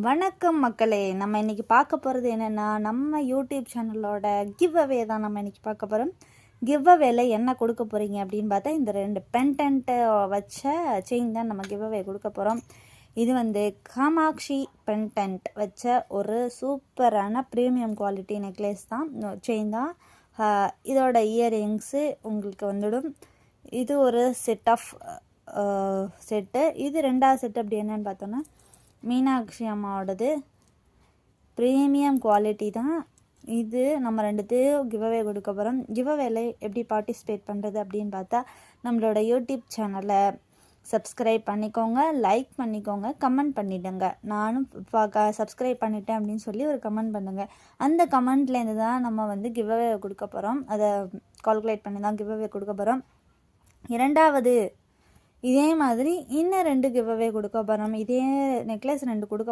வணக்கம் மக்களே. நம்ம இன்றைக்கி பார்க்க போகிறது என்னென்னா, நம்ம யூடியூப் சேனலோட கிவ் அவே தான் நம்ம இன்றைக்கி பார்க்க போகிறோம். கிவ் அவேல என்ன கொடுக்க போகிறீங்க அப்படின்னு பார்த்தா, இந்த 2 பென்டென்ட்டை வச்ச செயின் தான் நம்ம கிவ் அவே கொடுக்க போகிறோம். இது காமாட்சி பென்டென்ட் வச்ச ஒரு சூப்பரான ப்ரீமியம் குவாலிட்டி நெக்லஸ் தான், செயின் தான். இதோட இயரிங்ஸு உங்களுக்கு வந்துடும். இது ஒரு செட் ஆஃப் செட்டு. இது 2வது செட் அப்படி என்னன்னு பார்த்தோன்னா, மீனாட்சி அம்மாவோடது ப்ரீமியம் குவாலிட்டி தான். இது நம்ம 2த்தையும் கிவ்அவே கொடுக்க போகிறோம். கிவ்அவேல எப்படி பார்ட்டிசிபேட் பண்ணுறது அப்படின்னு பார்த்தா, நம்மளோட யூடியூப் சேனலை சப்ஸ்கிரைப் பண்ணிக்கோங்க, லைக் பண்ணிக்கோங்க, கமெண்ட் பண்ணிவிடுங்க. நானும் சப்ஸ்கிரைப் பண்ணிட்டேன் அப்படின்னு சொல்லி ஒரு கமெண்ட் பண்ணுங்கள். அந்த கமெண்ட்லேருந்து தான் நம்ம கிவ்அவே கொடுக்க போகிறோம். அதை கால்குலேட் பண்ணி தான் கிவ்அவே கொடுக்க போகிறோம். 2வது இதே மாதிரி இன்னும் 2 கிவ்அவே கொடுக்க போகிறோம். இதே நெக்லஸ் 2 கொடுக்க